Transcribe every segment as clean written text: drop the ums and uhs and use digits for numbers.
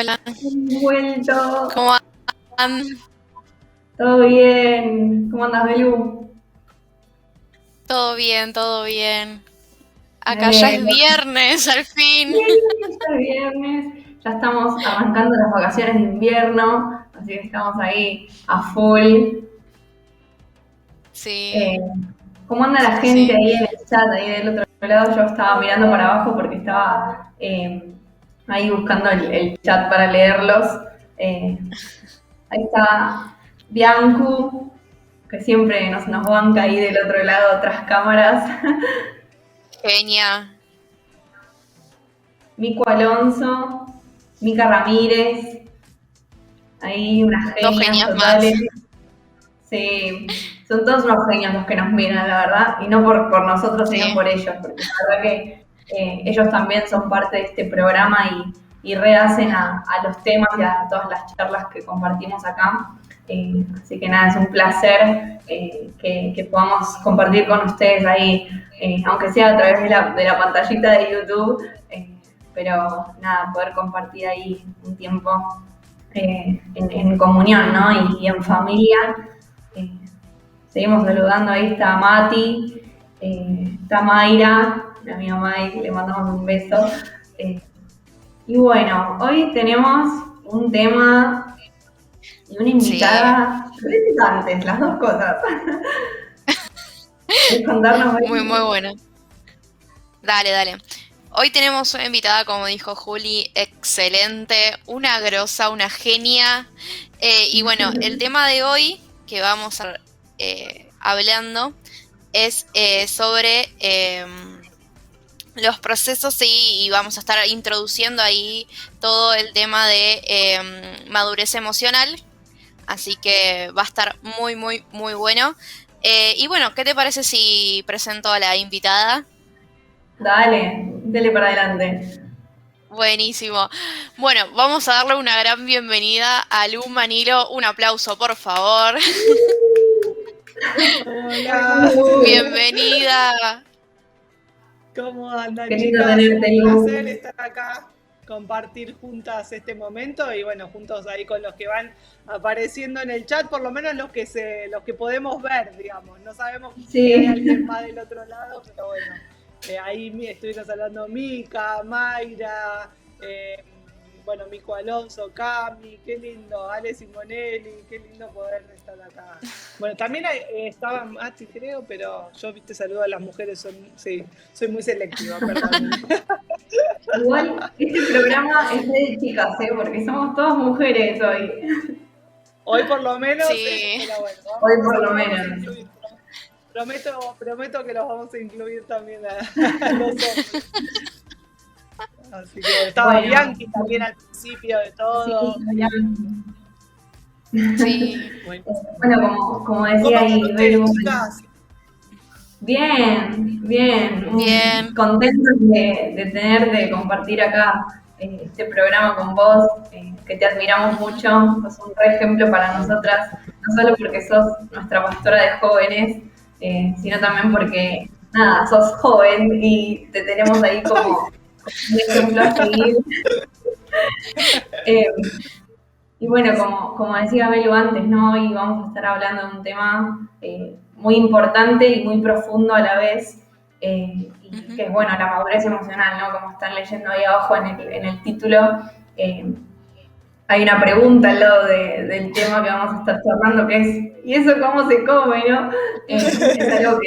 Hola, Hemos vuelto. ¿cómo andan? Todo bien. ¿Cómo andas, Belu? Todo bien, todo bien. Me Acá ya es alegro. viernes, al fin. Bien, ya es viernes. Ya estamos arrancando las vacaciones de invierno, así que estamos ahí a full. Eh, Sí, ¿Cómo anda la sí, gente sí. ahí en el chat, ahí del otro lado? Yo estaba mirando para abajo porque estaba ahí buscando el chat para leerlos. Eh, Ahí está Biancu, que siempre nos banca ahí del otro lado, tras cámaras. Genia. Mico Alonso, Mica Ramírez, ahí unas Dos genias genias más. totales. Sí, son todos unos genios los que nos miran, la verdad, y no por nosotros, sino Sí. por ellos, porque la verdad que ellos también son parte de este programa y rehacen a los temas y a todas las charlas que compartimos acá. Así que nada, es un placer que podamos compartir con ustedes ahí, aunque sea a través de la pantallita de YouTube, pero nada, poder compartir ahí un tiempo en comunión, ¿no? Y en familia. Eh, Seguimos saludando, ahí está Mati, está Mayra, la amiga May, le mandamos un beso. Eh, y bueno, hoy tenemos un tema y una Sí, invitada solicitantes, las dos cosas. ¿Querés contarnos, muy, muy May? buena. Dale, dale. Hoy tenemos una invitada, como dijo Juli, excelente, una grosa, una genia. Y bueno, el tema de hoy que vamos a hablando es sobre los procesos y vamos a estar introduciendo ahí todo el tema de madurez emocional, así que va a estar muy, muy, muy bueno. Y bueno, ¿qué te parece si presento a la invitada? Dale para adelante. Buenísimo. Bueno, vamos a darle una gran bienvenida a Lu Manilo. Un aplauso, por favor. Hola, Bienvenida. ¿cómo andan, Qué lindo chicas? tenerte, Un placer Lu. estar acá, compartir juntas este momento y bueno, juntos ahí con los que van apareciendo en el chat, por lo menos los que podemos ver, digamos. No sabemos si hay Sí. alguien más del otro lado, pero bueno, ahí estuvieron hablando Mica, Mayra, eh, bueno, Mico Alonso, Cami, qué lindo, Ale Simonelli, qué lindo poder estar acá. Bueno, también estaba Mati, creo, pero yo, viste, saludo a las mujeres, sí, soy muy selectiva, perdón. Igual, este programa es de chicas, ¿eh? Porque somos todas mujeres hoy. Hoy por lo menos, Sí. pero bueno, Hoy vamos, por lo los vamos a menos. incluir. Prometo que los vamos a incluir también a los hombres. Así que bueno, estaba Bueno, Bianchi también al principio de sí, todo. Sí. Bueno, bueno, como ¿cómo decía están ahí ustedes, Belu, chicas? bien, bien, Bien. contentos de tenerte, de compartir acá este programa con vos, que te admiramos mucho, sos un re ejemplo para nosotras, no solo porque sos nuestra pastora de jóvenes, sino también porque, nada, sos joven y te tenemos ahí como un ejemplo a seguir. Eh, Y bueno, como decía Belu antes, ¿no? Hoy vamos a estar hablando de un tema muy importante y muy profundo a la vez, y Ujú. que es, bueno, la madurez emocional, ¿no? Como están leyendo ahí abajo en el título, eh, hay una pregunta al lado del tema que vamos a estar charlando, que es, ¿y eso cómo se come, no? Es algo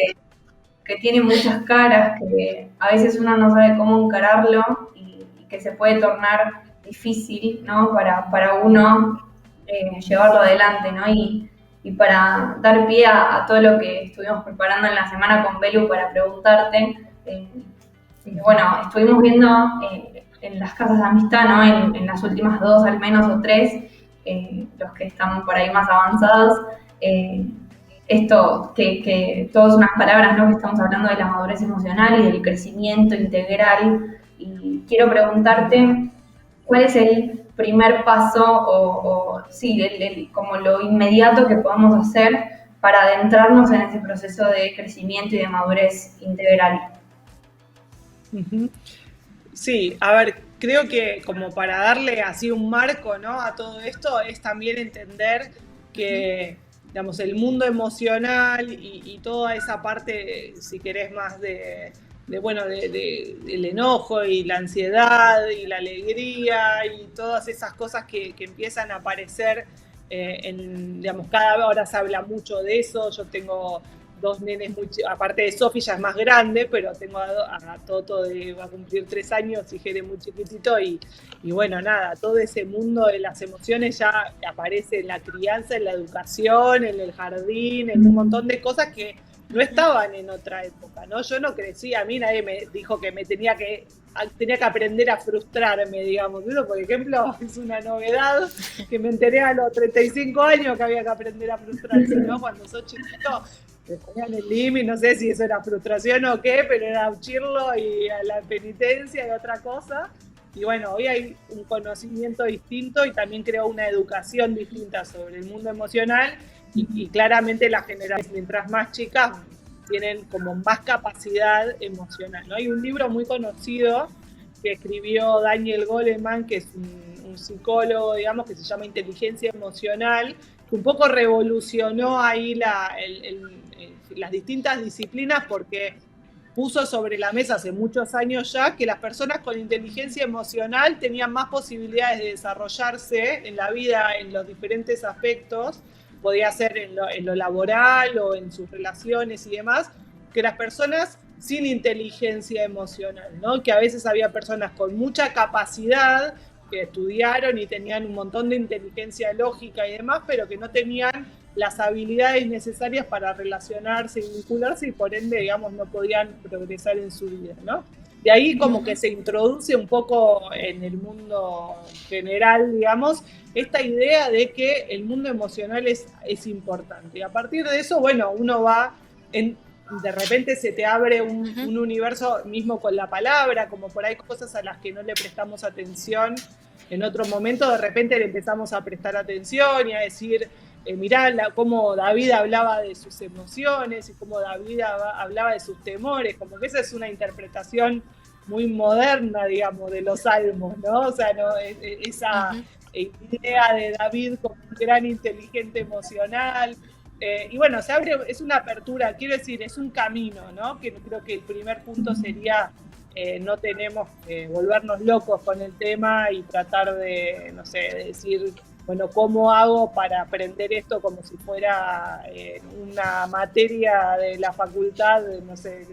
que tiene muchas caras, que a veces uno no sabe cómo encararlo y que se puede tornar difícil, ¿no? Para uno llevarlo adelante, ¿no? Y para dar pie a todo lo que estuvimos preparando en la semana con Belu para preguntarte, bueno, estuvimos viendo en las casas de amistad, ¿no? En las últimas dos al menos o tres, los que están por ahí más avanzados, eh, esto, que todas unas palabras, ¿no? Que estamos hablando de la madurez emocional y del crecimiento integral. Y quiero preguntarte, ¿cuál es el primer paso sí, como lo inmediato que podamos hacer para adentrarnos en ese proceso de crecimiento y de madurez integral? Ujú. Sí, a ver, creo que como para darle así un marco, ¿no?, a todo esto, es también entender que, digamos, el mundo emocional y toda esa parte, si querés, más del enojo y la ansiedad y la alegría y todas esas cosas que empiezan a aparecer, digamos, cada hora se habla mucho de eso. Yo tengo dos nenes, aparte de Sofi, ya es más grande, pero tengo a Toto, va a cumplir 3 años, y Jere muy chiquitito, y bueno, nada, todo ese mundo de las emociones ya aparece en la crianza, en la educación, en el jardín, en un montón de cosas que no estaban en otra época, ¿no? Yo no crecí, a mí nadie me dijo que me tenía que aprender a frustrarme, digamos. Eso, por ejemplo, es una novedad que me enteré a los 35 años que había que aprender a frustrarse, ¿no? Cuando sos chiquito, te ponían el límite, no sé si eso era frustración o qué, pero era uchirlo y a la penitencia y otra cosa. Y bueno, hoy hay un conocimiento distinto y también creo una educación distinta sobre el mundo emocional, y claramente las generaciones, mientras más chicas, tienen como más capacidad emocional, ¿no? Hay un libro muy conocido que escribió Daniel Goleman, que es un psicólogo, digamos, que se llama Inteligencia Emocional, que un poco revolucionó ahí las distintas disciplinas, porque puso sobre la mesa hace muchos años ya que las personas con inteligencia emocional tenían más posibilidades de desarrollarse en la vida en los diferentes aspectos, podía ser en lo laboral o en sus relaciones y demás, que las personas sin inteligencia emocional, ¿no? Que a veces había personas con mucha capacidad, que estudiaron y tenían un montón de inteligencia lógica y demás, pero que no tenían las habilidades necesarias para relacionarse y vincularse, y por ende, digamos, no podían progresar en su vida, ¿no? De ahí como que se introduce un poco en el mundo general, digamos, esta idea de que el mundo emocional es importante. Y a partir de eso, bueno, uno va, de repente se te abre un universo mismo con la palabra, como por ahí cosas a las que no le prestamos atención en otro momento, de repente le empezamos a prestar atención y a decir, mirá cómo David hablaba de sus emociones y cómo David hablaba de sus temores, como que esa es una interpretación muy moderna, digamos, de los salmos, ¿no? O sea, ¿no? Esa idea de David como un gran inteligente emocional. Y bueno, se abre, es una apertura, quiero decir, es un camino, ¿no? Que creo que el primer punto sería, no tenemos que volvernos locos con el tema y tratar de, no sé, de decir, bueno, ¿cómo hago para aprender esto como si fuera una materia de la facultad, de, no sé,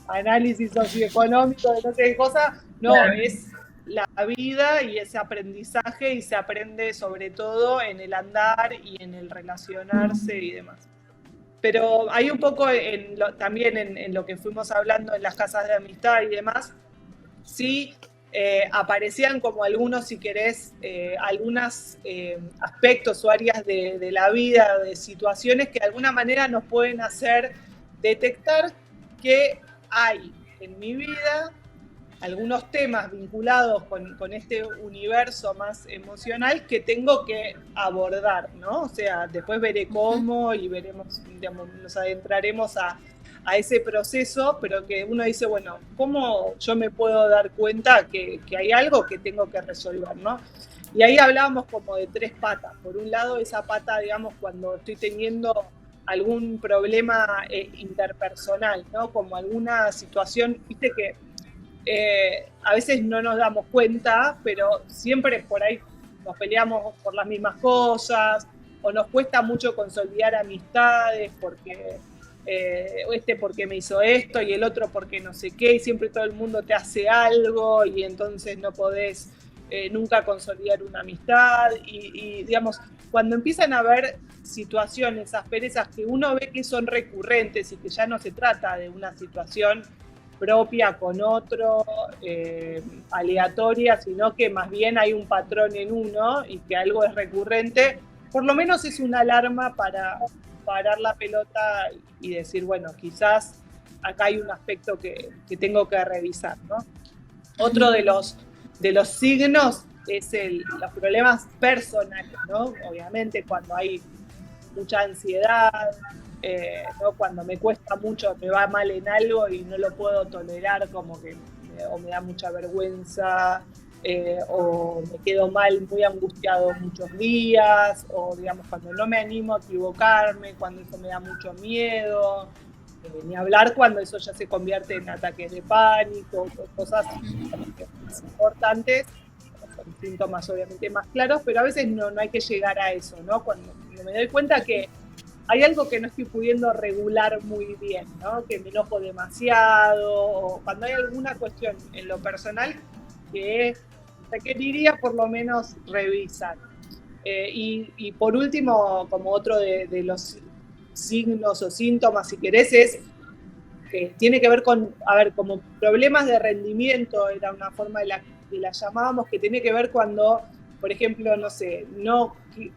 análisis socioeconómico, de no sé qué cosa? No, es la vida y ese aprendizaje, y se aprende sobre todo en el andar y en el relacionarse y demás. Pero hay un poco también en lo que fuimos hablando en las casas de amistad y demás, sí aparecían como algunos, si querés, algunos aspectos o áreas de la vida, de situaciones que de alguna manera nos pueden hacer detectar que hay en mi vida algunos temas vinculados con este universo más emocional que tengo que abordar, ¿no? O sea, después veré cómo y veremos, digamos, nos adentraremos a ese proceso, pero que uno dice, bueno, ¿cómo yo me puedo dar cuenta que hay algo que tengo que resolver, ¿no? Y ahí hablábamos como de 3 patas. Por un lado, esa pata, digamos, cuando estoy teniendo algún problema interpersonal, ¿no? Como alguna situación, viste que a veces no nos damos cuenta, pero siempre por ahí nos peleamos por las mismas cosas, o nos cuesta mucho consolidar amistades porque porque me hizo esto y el otro porque no sé qué, y siempre todo el mundo te hace algo y entonces no podés nunca consolidar una amistad. Y digamos, cuando empiezan a haber situaciones, asperezas que uno ve que son recurrentes y que ya no se trata de una situación propia con otro, aleatoria, sino que más bien hay un patrón en uno y que algo es recurrente, por lo menos es una alarma para parar la pelota y decir, bueno, quizás acá hay un aspecto que tengo que revisar, ¿no? Otro de los signos es los problemas personales, ¿no? Obviamente cuando hay mucha ansiedad, ¿no? Cuando me cuesta mucho, me va mal en algo y no lo puedo tolerar, como que me o me da mucha vergüenza, o me quedo mal, muy angustiado muchos días, o digamos cuando no me animo a equivocarme, cuando eso me da mucho miedo, ni hablar cuando eso ya se convierte en ataques de pánico, cosas más importantes, con síntomas obviamente más claros, pero a veces no hay que llegar a eso, ¿no? Cuando me doy cuenta que hay algo que no estoy pudiendo regular muy bien, ¿no? Que me enojo demasiado, o cuando hay alguna cuestión en lo personal que requeriría por lo menos revisar. Y por último, como otro de los signos o síntomas, si querés, es que tiene que ver con, a ver, como problemas de rendimiento, era una forma de la llamábamos, que tiene que ver cuando, por ejemplo, no sé,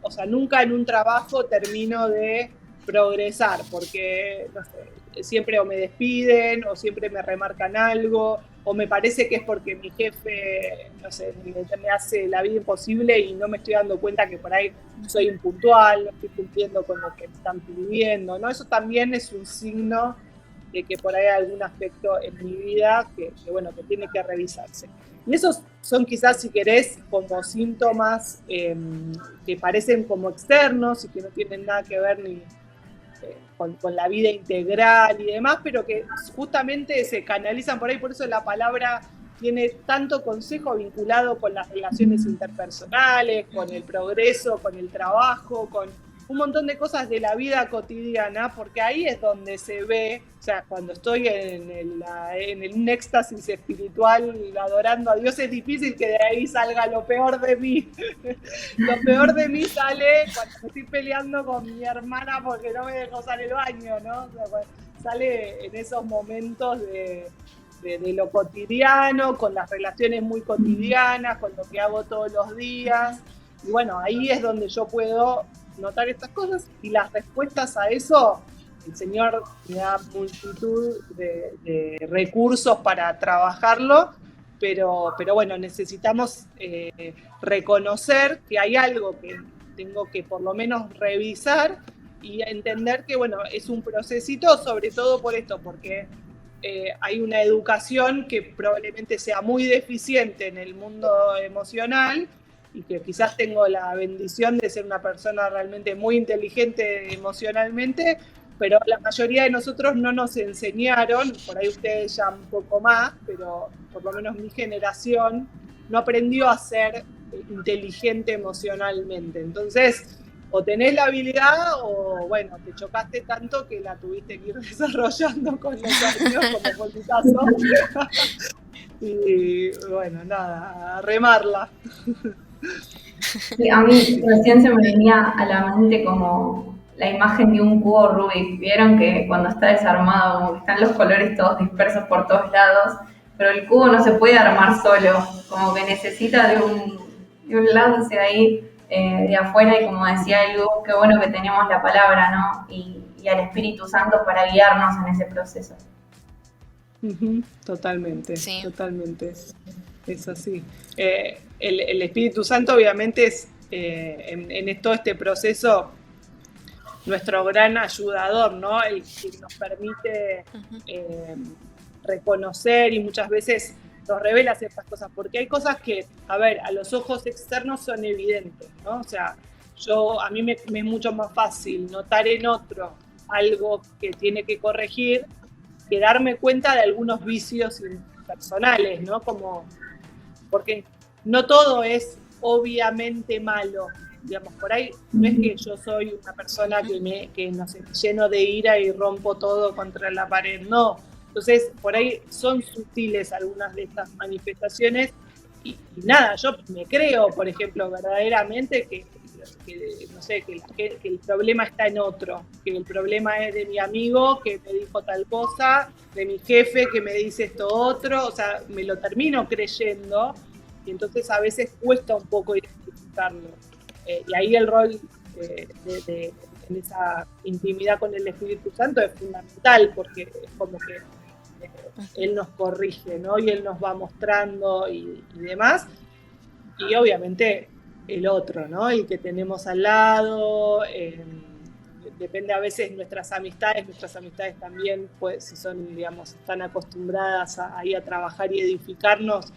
o sea, nunca en un trabajo termino de progresar, porque, no sé, siempre o me despiden, o siempre me remarcan algo, o me parece que es porque mi jefe, no sé, me hace la vida imposible y no me estoy dando cuenta que por ahí soy impuntual, no estoy cumpliendo con lo que me están pidiendo, ¿no? Eso también es un signo de que por ahí hay algún aspecto en mi vida que bueno, que tiene que revisarse. Y esos son quizás, si querés, como síntomas que parecen como externos y que no tienen nada que ver ni con la vida integral y demás, pero que justamente se canalizan por ahí, por eso la palabra tiene tanto consejo vinculado con las relaciones interpersonales, con el progreso, con el trabajo, con un montón de cosas de la vida cotidiana, porque ahí es donde se ve, o sea, cuando estoy en un éxtasis espiritual adorando a Dios, es difícil que de ahí salga lo peor de mí. Lo peor de mí sale cuando estoy peleando con mi hermana porque no me dejó usar el baño, ¿no? O sea, sale en esos momentos de lo cotidiano, con las relaciones muy cotidianas, con lo que hago todos los días. Y bueno, ahí es donde yo puedo notar estas cosas, y las respuestas a eso, el Señor me da multitud de recursos para trabajarlo, pero bueno, necesitamos reconocer que hay algo que tengo que por lo menos revisar y entender que, bueno, es un procesito, sobre todo por esto, porque hay una educación que probablemente sea muy deficiente en el mundo emocional, y que quizás tengo la bendición de ser una persona realmente muy inteligente emocionalmente, pero la mayoría de nosotros no nos enseñaron, por ahí ustedes ya un poco más, pero por lo menos mi generación no aprendió a ser inteligente emocionalmente. Entonces, o tenés la habilidad o, bueno, te chocaste tanto que la tuviste que ir desarrollando con los años, como fue mi caso. Y bueno, nada, a remarla. Sí, a mí recién se me venía a la mente como la imagen de un cubo Rubik. Vieron que cuando está desarmado, como que están los colores todos dispersos por todos lados, pero el cubo no se puede armar solo, como que necesita de un lance ahí de afuera, y como decía Lu, qué bueno que tenemos la palabra, ¿no? Y al Espíritu Santo para guiarnos en ese proceso. Totalmente, Sí. Totalmente. Es así. El Espíritu Santo obviamente es en todo este proceso nuestro gran ayudador, ¿no? El que nos permite reconocer y muchas veces nos revela ciertas cosas, porque hay cosas que, a ver, a los ojos externos son evidentes, ¿no? O sea, a mí me es mucho más fácil notar en otro algo que tiene que corregir que darme cuenta de algunos vicios personales, ¿no? Porque no todo es obviamente malo, digamos, por ahí no es que yo soy una persona que no sé, lleno de ira y rompo todo contra la pared, no. Entonces, por ahí son sutiles algunas de estas manifestaciones y nada, yo me creo, por ejemplo, verdaderamente que no sé, que el problema está en otro, que el problema es de mi amigo que me dijo tal cosa, de mi jefe que me dice esto otro, o sea, me lo termino creyendo y entonces a veces cuesta un poco identificarlo. Y ahí el rol en esa intimidad con el Espíritu Santo es fundamental, porque es como que Él nos corrige, ¿no? Y Él nos va mostrando y demás. Y obviamente el otro, ¿no? El que tenemos al lado, depende a veces nuestras amistades también, pues si son, digamos, están acostumbradas ahí a trabajar y edificarnos,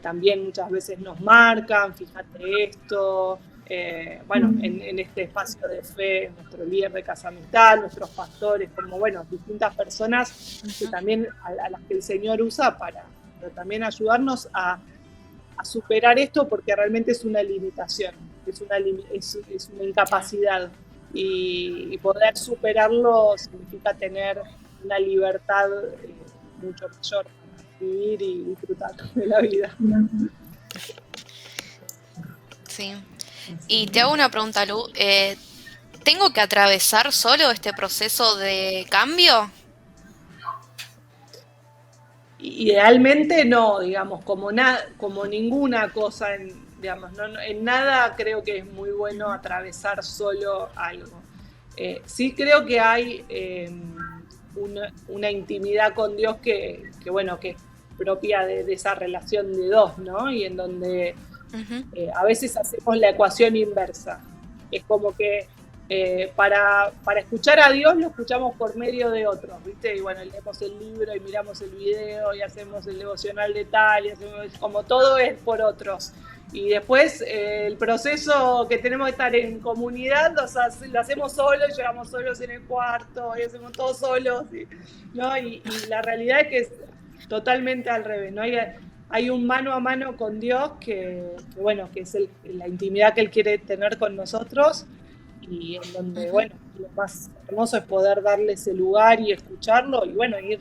también muchas veces nos marcan, fíjate esto. Bueno, en este espacio de fe, nuestro líder de Casa Amistad, nuestros pastores, como bueno, distintas personas que también a las que el Señor usa para también ayudarnos a superar esto, porque realmente es una limitación, es una incapacidad, y poder superarlo significa tener una libertad mucho mayor para vivir y disfrutar de la vida. Sí. Y te hago una pregunta, Lu. ¿Tengo que atravesar solo este proceso de cambio? Idealmente no, digamos, como ninguna cosa, digamos, en nada creo que es muy bueno atravesar solo algo. Sí creo que hay una intimidad con Dios que bueno, que es propia de esa relación de dos, ¿no? Y en donde a veces hacemos la ecuación inversa. Es como que para escuchar a Dios lo escuchamos por medio de otros, ¿viste? Y bueno, leemos el libro y miramos el video y hacemos el devocional de tal, y hacemos, como todo es por otros. Y después el proceso que tenemos que estar en comunidad lo hacemos solos, llegamos solos en el cuarto y hacemos todos solos, ¿no? Y la realidad es que es totalmente al revés, ¿no? Hay un mano a mano con Dios que bueno, que es la intimidad que Él quiere tener con nosotros, y en donde, bueno, lo más hermoso es poder darle ese lugar y escucharlo y, bueno, ir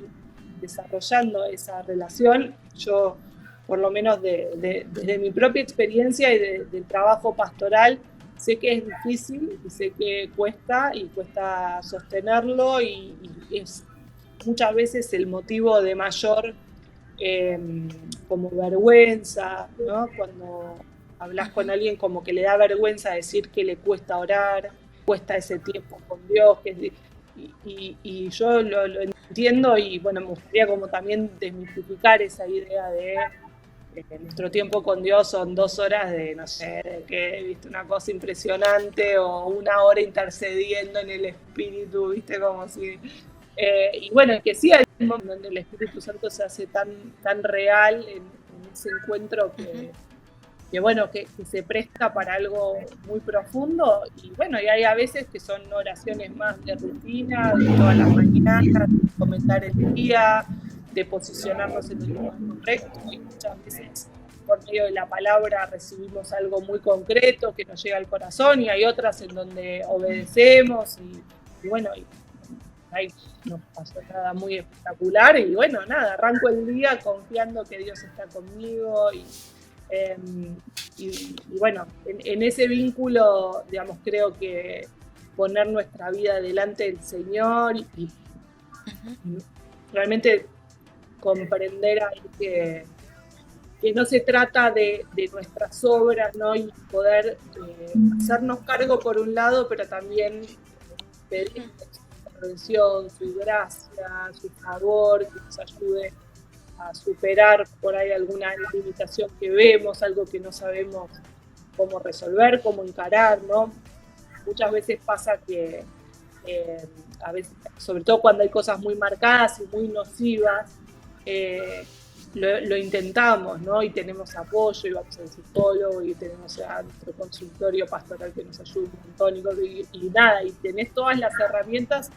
desarrollando esa relación. Yo, por lo menos desde mi propia experiencia y del trabajo pastoral, sé que es difícil y sé que cuesta sostenerlo, y es muchas veces el motivo de mayor como vergüenza, ¿no? Cuando hablas con alguien como que le da vergüenza decir que le cuesta orar, cuesta ese tiempo con Dios, y yo lo entiendo, y bueno, me gustaría como también desmitificar esa idea de nuestro tiempo con Dios son 2 horas de, no sé, de que viste una cosa impresionante, o 1 hora intercediendo en el Espíritu, viste, como si... y bueno, que sí hay un momento donde el Espíritu Santo se hace tan real en ese encuentro que bueno, que se presta para algo muy profundo, y bueno, y hay a veces que son oraciones más de rutina, de todas las mañanas, de comentar el día, de posicionarnos en el lugar correcto, y muchas veces por medio de la palabra recibimos algo muy concreto que nos llega al corazón, y hay otras en donde obedecemos, y bueno, ahí no pasó nada muy espectacular, y bueno, nada, arranco el día confiando que Dios está conmigo, y bueno, en ese vínculo, digamos, creo que poner nuestra vida delante del Señor y realmente comprender ahí que no se trata de nuestras obras, ¿no? Y poder hacernos cargo por un lado, pero también pedir su intervención, su gracia, su favor, que nos ayude a superar por ahí alguna limitación que vemos, algo que no sabemos cómo resolver, cómo encarar, ¿no? Muchas veces pasa que, a veces, sobre todo cuando hay cosas muy marcadas y muy nocivas, lo intentamos, ¿no? Y tenemos apoyo, y vamos al psicólogo, y tenemos a nuestro consultorio pastoral que nos ayuda un montón, y nada, y tenés todas las herramientas,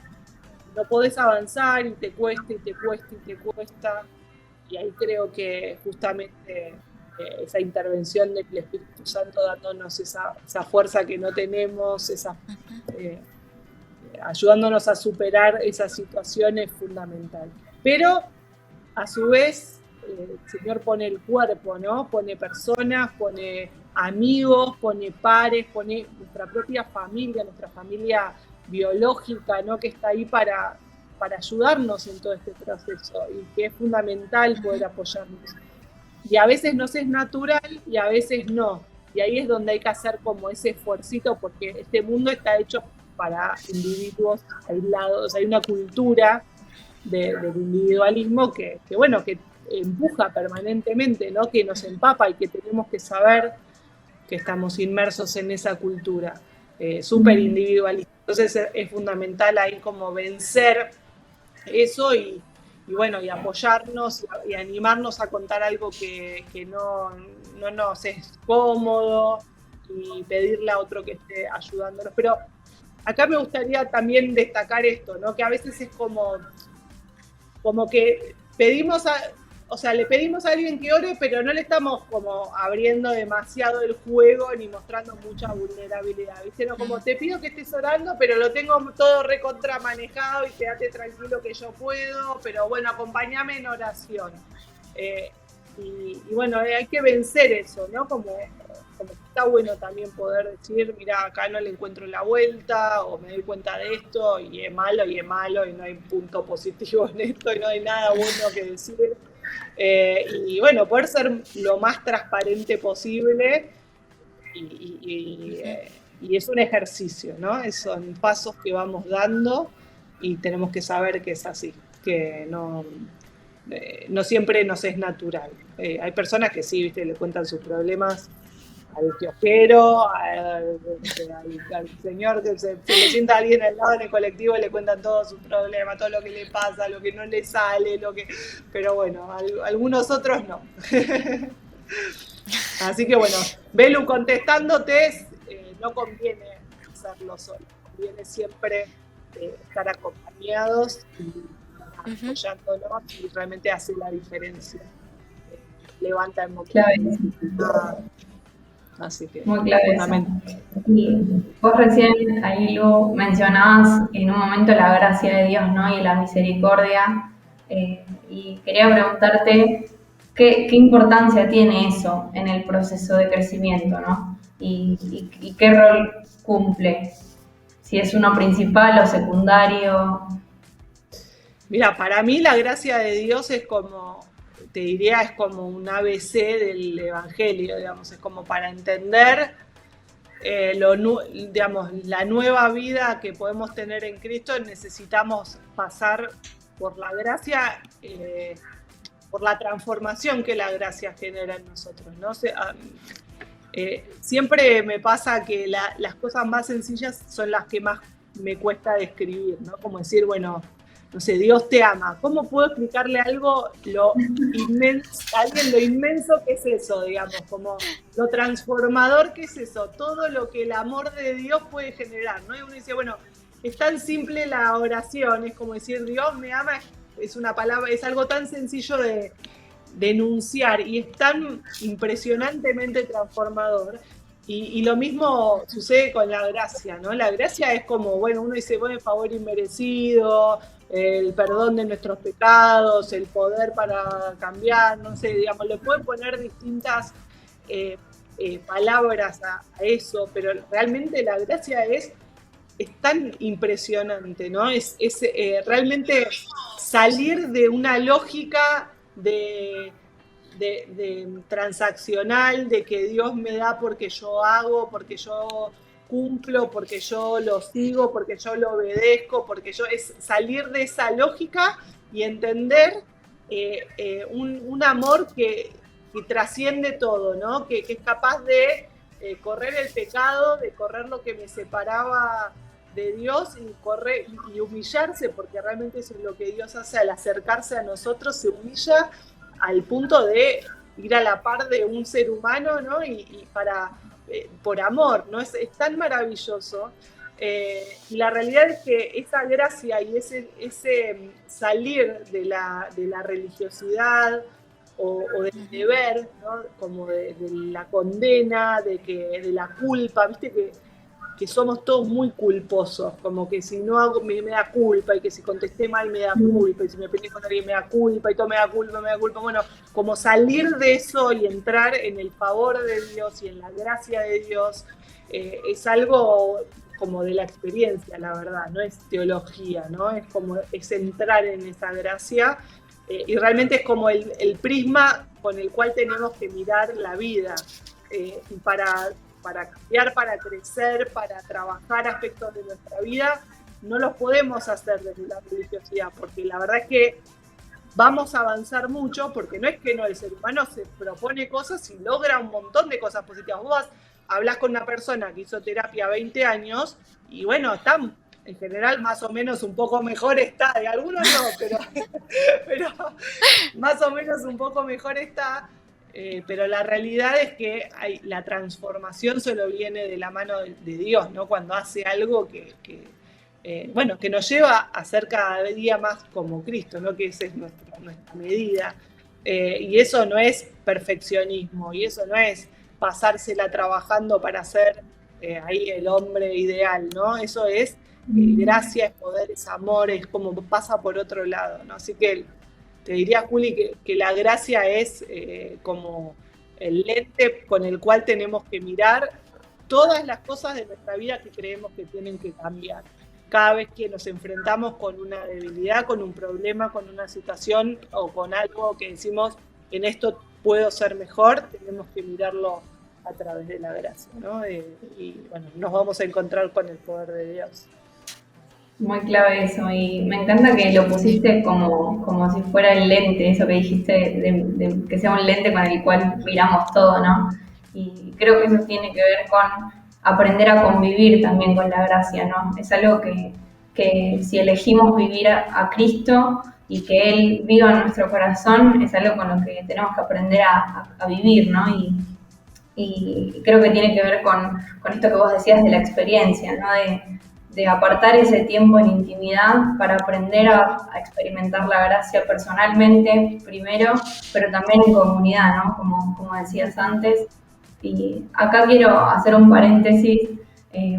no podés avanzar, y te cuesta, y te cuesta, y te cuesta. Y ahí creo que justamente esa intervención del Espíritu Santo dándonos esa fuerza que no tenemos, ayudándonos a superar esas situaciones, es fundamental. Pero a su vez el Señor pone el cuerpo, ¿no? Pone personas, pone amigos, pone pares, pone nuestra propia familia, nuestra familia biológica, ¿no? Que está ahí para ayudarnos en todo este proceso, y que es fundamental poder apoyarnos. Y a veces nos es natural y a veces no. Y ahí es donde hay que hacer como ese esfuercito, porque este mundo está hecho para individuos aislados. Hay una cultura del individualismo que bueno, que empuja permanentemente, ¿no? Que nos empapa, y que tenemos que saber que estamos inmersos en esa cultura. súper individualista. Entonces es fundamental ahí como vencer eso y bueno, y apoyarnos y animarnos a contar algo que no nos es cómodo y pedirle a otro que esté ayudándonos. Pero acá me gustaría también destacar esto, ¿no? Que a veces es como que le pedimos a alguien que ore, pero no le estamos como abriendo demasiado el juego ni mostrando mucha vulnerabilidad, ¿viste? No, como te pido que estés orando, pero lo tengo todo recontra manejado y quédate tranquilo que yo puedo, pero bueno, acompáñame en oración. Y bueno, hay que vencer eso, ¿no? Como está bueno también poder decir, mira, acá no le encuentro la vuelta, o me doy cuenta de esto, y es malo, y no hay punto positivo en esto, y no hay nada bueno que decir. Y bueno, poder ser lo más transparente posible, y es un ejercicio, ¿no? Son pasos que vamos dando, y tenemos que saber que es así, que no siempre nos es natural. Hay personas que sí, ¿viste? Le cuentan sus problemas al kiosquero, al señor que se le sienta a alguien al lado en el colectivo y le cuentan todos sus problemas, todo lo que le pasa, lo que no le sale, pero bueno, algunos otros no. Así que bueno, Belu, contestándote, no conviene hacerlo solo, conviene siempre estar acompañados y apoyándonos, y realmente hace la diferencia. Levanta emociones. Así que muy clave eso. Y vos recién ahí, Lu, mencionabas en un momento la gracia de Dios, ¿no? Y la misericordia. Y quería preguntarte qué importancia tiene eso en el proceso de crecimiento, ¿no? Y qué rol cumple. Si es uno principal o secundario. Mira, para mí la gracia de Dios es como, te diría, es como un ABC del Evangelio, digamos, es como para entender digamos, la nueva vida que podemos tener en Cristo, necesitamos pasar por la gracia, por la transformación que la gracia genera en nosotros, ¿no? Siempre me pasa que las cosas más sencillas son las que más me cuesta describir, ¿no? Como decir, bueno, no sé, Dios te ama. ¿Cómo puedo explicarle algo a alguien lo inmenso que es eso, digamos? Como lo transformador que es eso, todo lo que el amor de Dios puede generar, ¿no? Y uno dice, bueno, es tan simple la oración, es como decir, Dios me ama, es una palabra, es algo tan sencillo de enunciar y es tan impresionantemente transformador. Y lo mismo sucede con la gracia, ¿no? La gracia es como, bueno, uno dice, bueno, el favor inmerecido, el perdón de nuestros pecados, el poder para cambiar, no sé, digamos, le pueden poner distintas palabras a eso, pero realmente la gracia es tan impresionante, ¿no? Es realmente salir de una lógica de transaccional, de que Dios me da porque yo hago, porque yo cumplo, porque yo lo sigo, porque yo lo obedezco, es salir de esa lógica y entender un amor que trasciende todo, ¿no? Que es capaz de correr el pecado, de correr lo que me separaba de Dios y humillarse, porque realmente eso es lo que Dios hace al acercarse a nosotros, se humilla al punto de ir a la par de un ser humano, ¿no? Y por amor, ¿no? Es tan maravilloso. Y la realidad es que esa gracia y ese salir de la religiosidad o del deber, ¿no? Como de la condena, de la culpa, viste que somos todos muy culposos, como que si no hago me da culpa, y que si contesté mal me da culpa, y si me peleé con alguien me da culpa, y todo me da culpa, bueno, como salir de eso y entrar en el favor de Dios y en la gracia de Dios, es algo como de la experiencia, la verdad, no es teología, ¿no? Es entrar en esa gracia, y realmente es como el prisma con el cual tenemos que mirar la vida, y para cambiar, para crecer, para trabajar aspectos de nuestra vida, no los podemos hacer desde la religiosidad, porque la verdad es que vamos a avanzar mucho, porque no es que no, el ser humano se propone cosas y logra un montón de cosas positivas. Vos hablas con una persona que hizo terapia 20 años y bueno, está en general más o menos un poco mejor está, de algunos no, pero más o menos un poco mejor está, pero la realidad es que la transformación solo viene de la mano de Dios, ¿no? Cuando hace algo que nos lleva a ser cada día más como Cristo, ¿no? Que esa es nuestra medida. Y eso no es perfeccionismo, y eso no es pasársela trabajando para ser ahí el hombre ideal, ¿no? Eso es gracia, es poder, es amor, es como pasa por otro lado, ¿no? Así que te diría, Juli, que la gracia es como el lente con el cual tenemos que mirar todas las cosas de nuestra vida que creemos que tienen que cambiar. Cada vez que nos enfrentamos con una debilidad, con un problema, con una situación o con algo que decimos, en esto puedo ser mejor, tenemos que mirarlo a través de la gracia, ¿no? Y bueno, nos vamos a encontrar con el poder de Dios. Muy clave eso, y me encanta que lo pusiste como si fuera el lente, eso que dijiste, de que sea un lente con el cual miramos todo, ¿no? Y creo que eso tiene que ver con aprender a convivir también con la gracia, ¿no? Es algo que si elegimos vivir a Cristo y que Él viva en nuestro corazón, es algo con lo que tenemos que aprender a vivir, ¿no? Y creo que tiene que ver con esto que vos decías de la experiencia, ¿no? De apartar ese tiempo en intimidad para aprender a experimentar la gracia personalmente primero, pero también en comunidad, ¿no? Como decías antes. Y acá quiero hacer un paréntesis,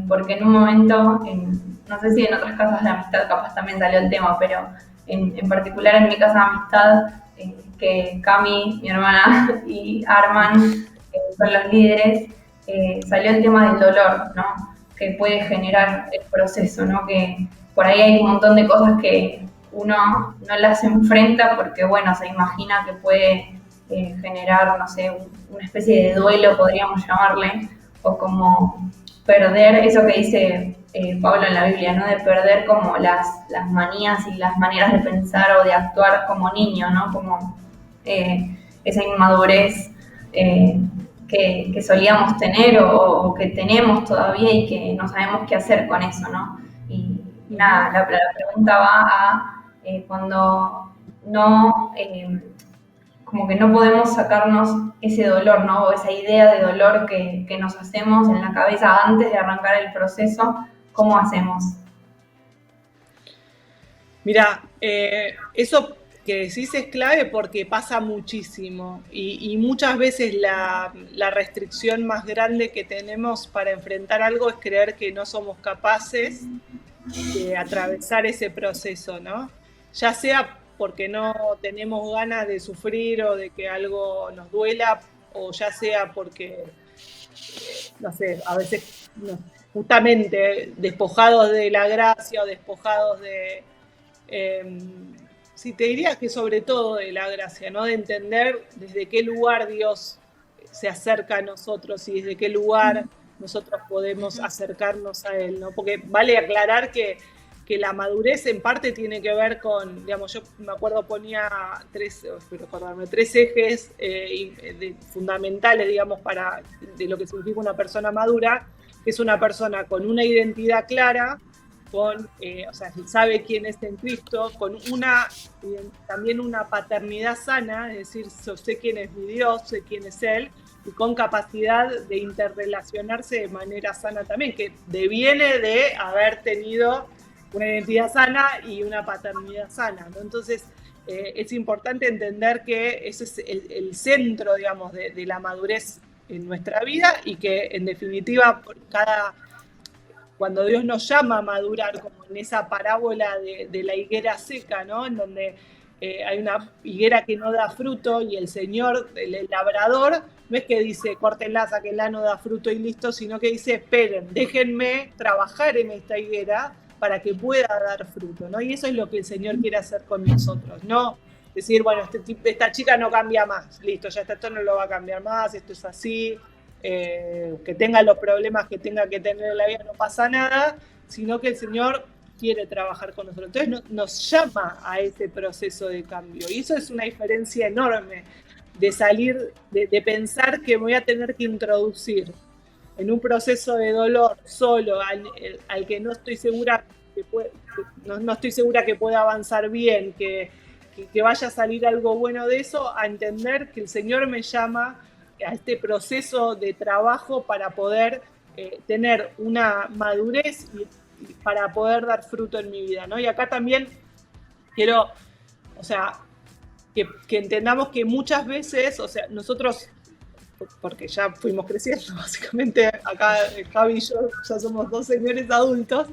porque en un momento, no sé si en otras casas de amistad capaz también salió el tema, pero en particular en mi casa de amistad, que Cami, mi hermana, y Arman son los líderes, salió el tema del dolor, ¿no? Que puede generar el proceso, ¿no? Que por ahí hay un montón de cosas que uno no las enfrenta porque, bueno, se imagina que puede generar, no sé, una especie de duelo, podríamos llamarle, o como perder eso que dice Pablo en la Biblia, ¿no? De perder como las manías y las maneras de pensar o de actuar como niño, ¿no? Como esa inmadurez que solíamos tener o que tenemos todavía y que no sabemos qué hacer con eso, ¿no? Y nada, la pregunta va a cuando no, como que no podemos sacarnos ese dolor, ¿no? O esa idea de dolor que nos hacemos en la cabeza antes de arrancar el proceso, ¿cómo hacemos? Mira, eso que decís es clave porque pasa muchísimo y muchas veces la restricción más grande que tenemos para enfrentar algo es creer que no somos capaces de atravesar ese proceso, ¿no? Ya sea porque no tenemos ganas de sufrir o de que algo nos duela, o ya sea porque, no sé, a veces justamente despojados de la gracia o despojados de... sí, te diría que sobre todo de la gracia, ¿no? De entender desde qué lugar Dios se acerca a nosotros y desde qué lugar nosotros podemos acercarnos a Él, ¿no? Porque vale aclarar que la madurez en parte tiene que ver con, digamos, yo me acuerdo ponía tres ejes fundamentales, digamos, de lo que significa una persona madura, que es una persona con una identidad clara, o sea, sabe quién es en Cristo, con también una paternidad sana, es decir, yo sé quién es mi Dios, sé quién es Él, y con capacidad de interrelacionarse de manera sana también, que deviene de haber tenido una identidad sana y una paternidad sana, ¿no? Entonces, es importante entender que ese es el centro, digamos, de la madurez en nuestra vida y que, en definitiva, cuando Dios nos llama a madurar, como en esa parábola de la higuera seca, ¿no? En donde hay una higuera que no da fruto y el Señor, el labrador, no es que dice, córtenla, sáquenla, no da fruto y listo, sino que dice, esperen, déjenme trabajar en esta higuera para que pueda dar fruto, ¿no? Y eso es lo que el Señor quiere hacer con nosotros, ¿no? Decir, bueno, esta chica no cambia más, listo, ya esto no lo va a cambiar más, esto es así, que tenga los problemas que tenga que tener en la vida, no pasa nada, sino que el Señor quiere trabajar con nosotros. Entonces nos llama a ese proceso de cambio, y eso es una diferencia enorme de salir, de pensar que me voy a tener que introducir en un proceso de dolor solo, al que no estoy segura no estoy segura que pueda avanzar bien, que vaya a salir algo bueno de eso, a entender que el Señor me llama a este proceso de trabajo para poder tener una madurez y para poder dar fruto en mi vida, ¿no? Y acá también quiero, o sea, que entendamos que muchas veces, o sea, nosotros, porque ya fuimos creciendo, básicamente acá Javi y yo ya somos dos señores adultos,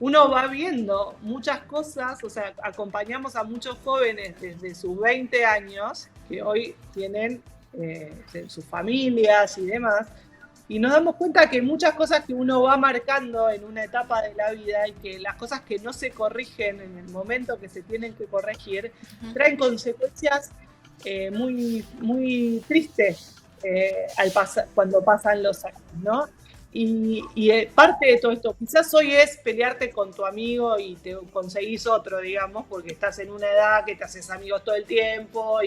uno va viendo muchas cosas, o sea, acompañamos a muchos jóvenes desde sus 20 años, que hoy tienen sus familias y demás, y nos damos cuenta que muchas cosas que uno va marcando en una etapa de la vida y que las cosas que no se corrigen en el momento que se tienen que corregir, traen consecuencias muy, muy tristes cuando pasan los años, ¿no? Y parte de todo esto, quizás hoy es pelearte con tu amigo y te conseguís otro, digamos, porque estás en una edad que te haces amigos todo el tiempo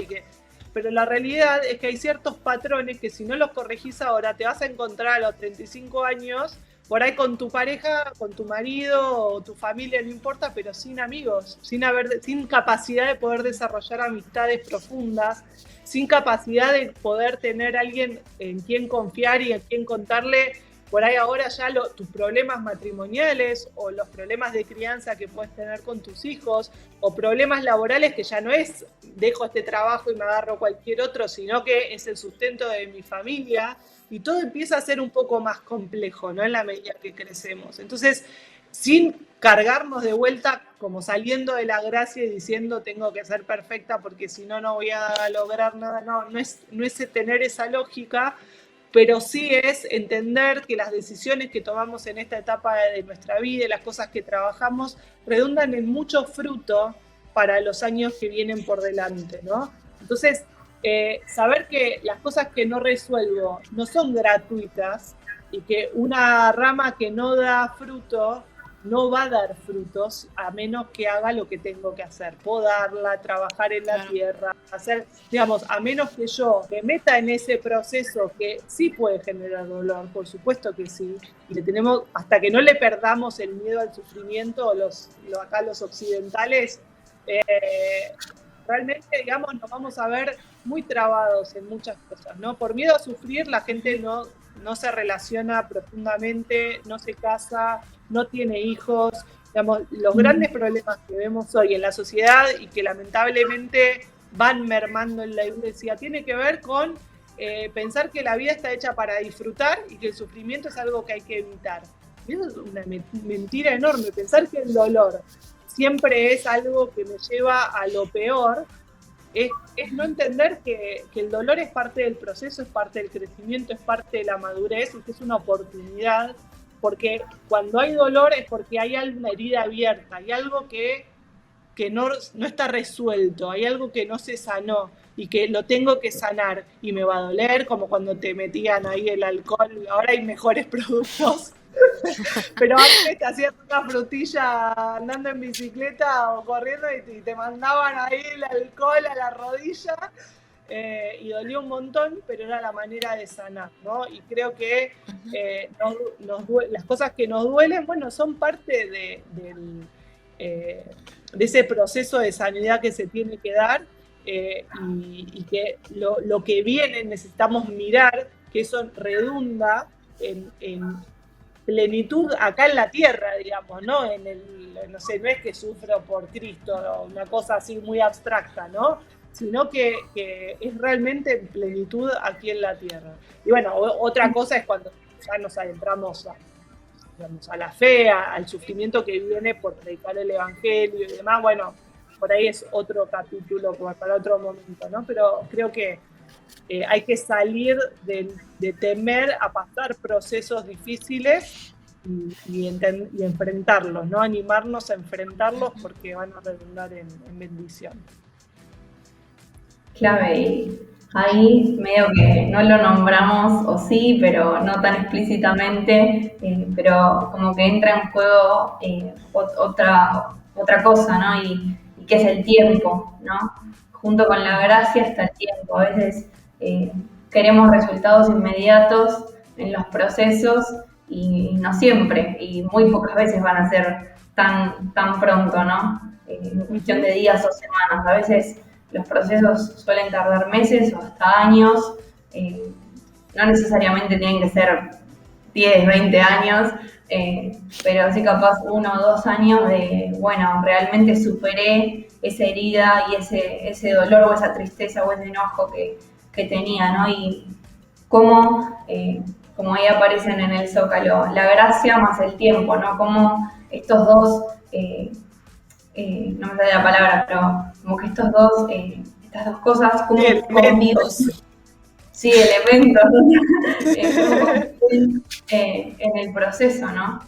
pero la realidad es que hay ciertos patrones que si no los corregís ahora te vas a encontrar a los 35 años por ahí con tu pareja, con tu marido o tu familia, no importa, pero sin amigos, sin capacidad de poder desarrollar amistades profundas, sin capacidad de poder tener a alguien en quien confiar y en quien contarle por ahí ahora ya tus problemas matrimoniales o los problemas de crianza que puedes tener con tus hijos o problemas laborales que ya no es dejo este trabajo y me agarro cualquier otro, sino que es el sustento de mi familia y todo empieza a ser un poco más complejo, ¿no? En la medida que crecemos. Entonces, sin cargarnos de vuelta como saliendo de la gracia y diciendo tengo que ser perfecta porque si no, no voy a lograr nada, no es tener esa lógica, pero sí es entender que las decisiones que tomamos en esta etapa de nuestra vida y las cosas que trabajamos redundan en mucho fruto para los años que vienen por delante, ¿no? Entonces, saber que las cosas que no resuelvo no son gratuitas y que una rama que no da fruto no va a dar frutos a menos que haga lo que tengo que hacer, podarla, trabajar en la tierra, hacer, digamos, a menos que yo me meta en ese proceso que sí puede generar dolor, por supuesto que sí, y le tenemos, hasta que no le perdamos el miedo al sufrimiento, acá los occidentales, realmente, digamos, nos vamos a ver muy trabados en muchas cosas, ¿no? Por miedo a sufrir, la gente no se relaciona profundamente, no se casa, no tiene hijos. Digamos, los grandes problemas que vemos hoy en la sociedad y que lamentablemente van mermando en la iglesia tiene que ver con pensar que la vida está hecha para disfrutar y que el sufrimiento es algo que hay que evitar. Y eso es una mentira enorme, pensar que el dolor siempre es algo que me lleva a lo peor, es no entender que el dolor es parte del proceso, es parte del crecimiento, es parte de la madurez y que es una oportunidad, porque cuando hay dolor es porque hay alguna herida abierta, hay algo que no está resuelto, hay algo que no se sanó y que lo tengo que sanar y me va a doler, como cuando te metían ahí el alcohol, ahora hay mejores productos. Pero antes te hacías una frutilla andando en bicicleta o corriendo y te mandaban ahí el alcohol a la rodilla y dolía un montón, pero era la manera de sanar, ¿no? Y creo que las cosas que nos duelen, bueno, son parte de ese proceso de sanidad que se tiene que dar y que lo que viene necesitamos mirar que eso redunda en plenitud acá en la tierra, digamos, ¿no? No sé, no es que sufro por Cristo, una cosa así muy abstracta, ¿no? Sino que es realmente en plenitud aquí en la tierra. Y bueno, otra cosa es cuando ya nos adentramos a la fe, al sufrimiento que viene por predicar el evangelio y demás, bueno, por ahí es otro capítulo para otro momento, ¿no? Pero creo que hay que salir de temer a pasar procesos difíciles y enfrentarlos, ¿no? Animarnos a enfrentarlos porque van a redundar en bendición. Clave, y ahí medio que no lo nombramos, o sí, pero no tan explícitamente, pero como que entra en juego otra cosa, ¿no? Y que es el tiempo, ¿no? Junto con la gracia está el tiempo. A veces queremos resultados inmediatos en los procesos y no siempre, y muy pocas veces van a ser tan pronto, ¿no? En cuestión de días o semanas. A veces los procesos suelen tardar meses o hasta años, no necesariamente tienen que ser 10, 20 años, pero sí capaz 1 o 2 años de, bueno, realmente superé esa herida y ese dolor o esa tristeza o ese enojo que tenía, ¿no? Y cómo, como ahí aparecen en el Zócalo, la gracia más el tiempo, ¿no? Cómo estos dos, no me sale la palabra, pero como que estas dos cosas, como conviven. Sí, elementos en el proceso, ¿no?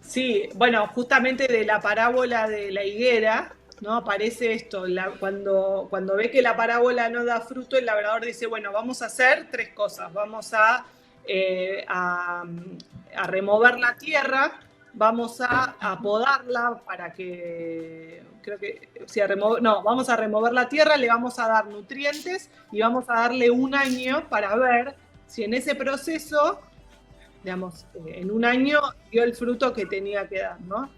Sí, bueno, justamente de la parábola de la higuera, ¿no? Aparece esto, cuando ve que la parábola no da fruto, el labrador dice, bueno, vamos a hacer 3 cosas, vamos a remover la tierra, vamos a podarla para que, vamos a remover la tierra, le vamos a dar nutrientes y vamos a darle 1 año para ver si en ese proceso, digamos, en 1 año dio el fruto que tenía que dar, ¿no?